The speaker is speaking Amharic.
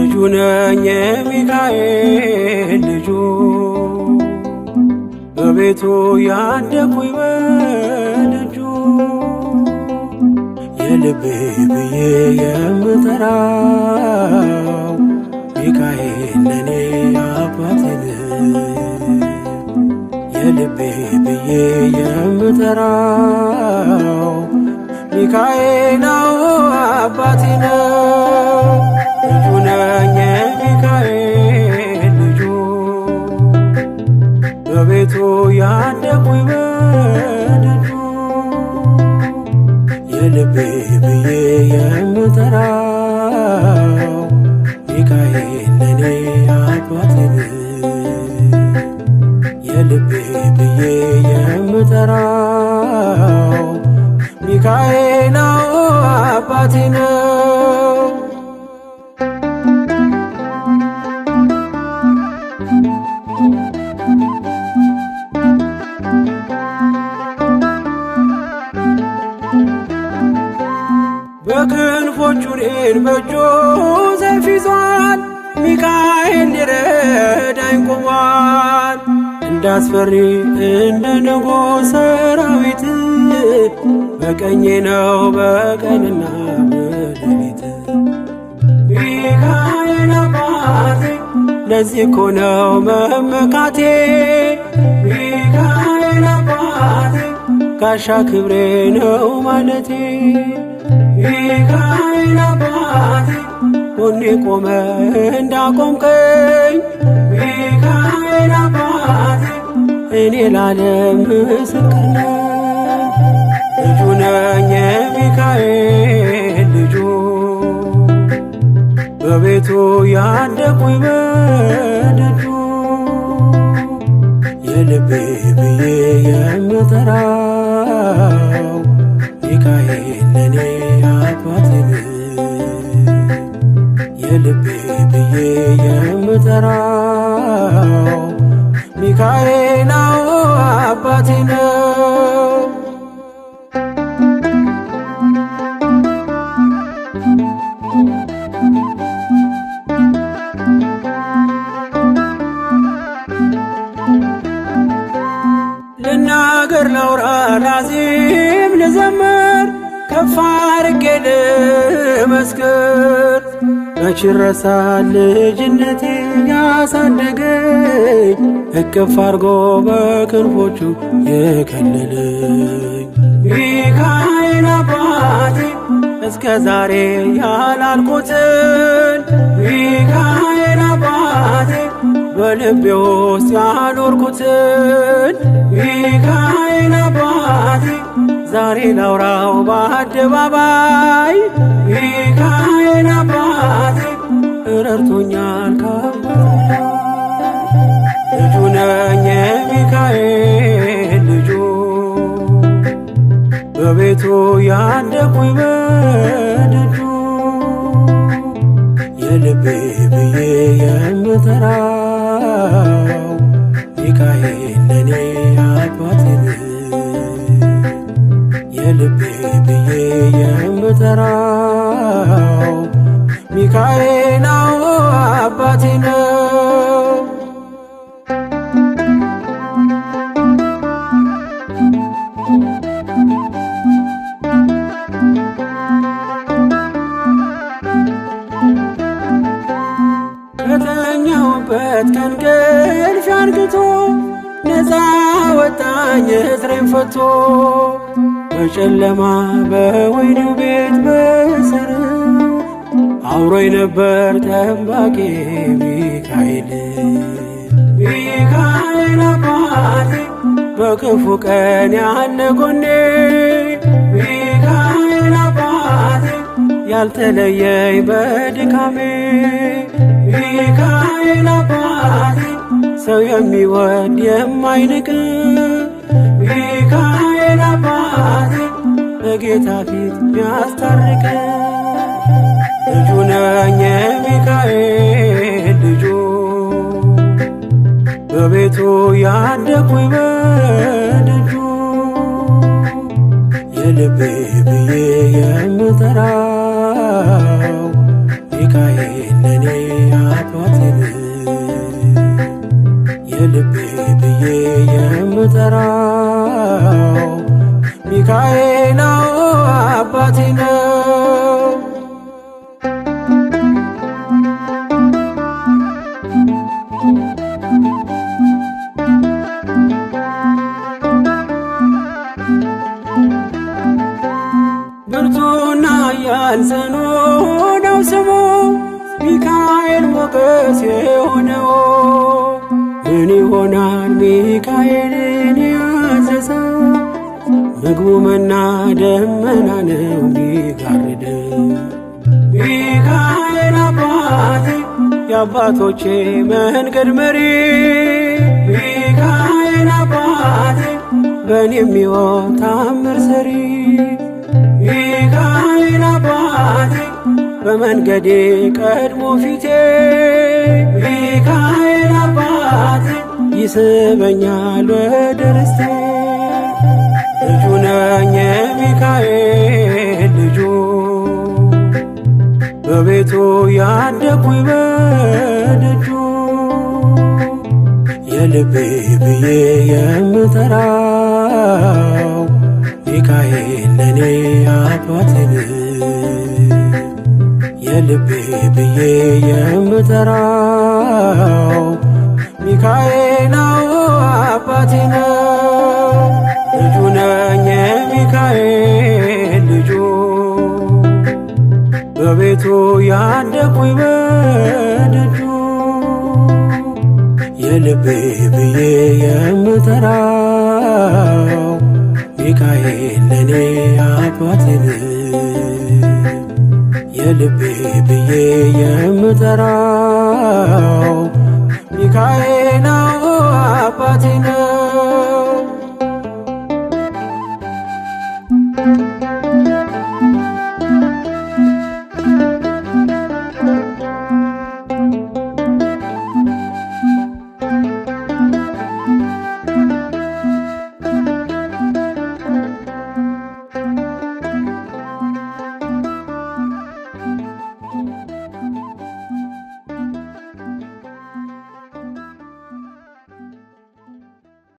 ልጁ ነኝ የሚካኤል ልጁ በቤቱ ያደኩኝ በደጁ የልቤ ብዬ የምጠራው ሚካኤል ለኔ አባቴ የልቤ ብዬ የምጠራው ሚካኤል አባቴ ነው። ልጁ ነኝ የሚካኤል ልጁ በቤቱ ያደኩኝ በደጁ የልቤ ብዬ የምጠራው ሚካኤል ለኔ አባቴ የልቤ ብዬ የምጠራው ሚካኤል አባቴ ነው። በክንፎቹ እኔን በእጁ ሰይፍ ይዟል ሚካኤል ሊረዳኝ ቆሟል። እንዳስፈሪ እንደ ንጉሥ ሰራዊት በቀኜ ነው በቀንና በሌሊት ሚካኤል አባቴ ለዚህ እኮ ነው መመካቴ ሚካኤል አባቴ ጋሻ ክብሬ ነው ማለቴ ሚካኤል አባቴ ጎኔ ቆመ እንዳቆምከኝ ሚካኤል አባቴ እኔ ላለም ምስክር ነኝ። ልጁ ነኝ የሚካኤል ልጁ በቤቱ ያደኩኝ በደጁ የልቤ ብዬ የምጠራው ሚካኤል ለኔ አባቴ የልቤ ብዬ የምጠራው ሚካኤል አባቴ ነው። ልናገር ላውራ ላዚም ልዘምር ከፍ አድርጌ ልመስክር መች ይረሳል ልጅነቴን ያሳደገኝ እቅፍ አድርጎ በክንፎቹ የከለለኝ ሚካኤል አባቴ እስከ ዛሬ ያላልኩትን ሚካኤል አባቴ በልቤ ውስጥ ያኖርኩትን ሚካኤል አባቴ ዛሬ ላውራው በአደባባይ ሚካኤል አባቴ ረድቶኛል ከአባቴ ልጁ ነኝ የሚካኤል ልጁ በቤቱ ያደኩኝ በደጁ የልቤ ብዬ የምጠራው ሚካኤል ለኔ አባቴ የልቤ ብዬ የምጠራው ሚካኤል አባቴ ነው። ከተኛሁበት ከእንቅልፍ አንቅቶ ነፃ ወጣኝ እስሬን ፈቶ በጨለማ በወህኒው ቤት በእስር አብሮኝ ነበር ጠባቂ ሚካኤል ሚካኤል አባቴ በክፉ ቀን ያለ ጎኔ ሚካኤል አባቴ ያልተለየኝ በድካሜ ሚካኤል አባቴ ሰው የሚወድ የማይንቅ ሚካኤል አባቴ በጌታ ፊት ሚያስታርቅ ልጁ ነኝ የሚካኤል ልጁ በቤቱ ያደኩኝ በደጁ የልቤ ብዬ የምጠራው ሚካኤል ለኔ ሚካኤል አባቴ ነው። ብርቱና ኃያል ጽኑ ነው ስሙ ሚካኤል ሞገስ የሆነው። ምን ይሆናል ሚካኤልን ያዘዘው? ምግቡ መና ደመና ነው ሚጋርደው። ሚካኤል አባቴ የአባቶቼ መንገድ መሪ፣ ሚካኤል አባቴ በእኔ የሚወት ታምር ሰሪ፣ ሚካኤል አባቴ በመንገዴ ቀድሞ ፊቴ፣ ሚካኤል አባቴ ይስበኛል ወደ ርስቴ። ልጁ ነኝ የሚካኤል ልጁ በቤቱ ያደኩኝ በደጁ። የልቤ ብዬ የምጠራው ሚካኤል ለኔ አባቴ ነው። የልቤ ብዬ የምጠራው ሚካኤል አባቴ ነው። ልጁ ነኝ የሚካኤል ልጁ በቤቱ ያደኩኝ በደጁ። የልቤ ብዬ የምጠራው ሚካኤል ለኔ አባቴ ነው። የልቤ ብዬ የምጠራው ሚካኤል አባቴ ነው።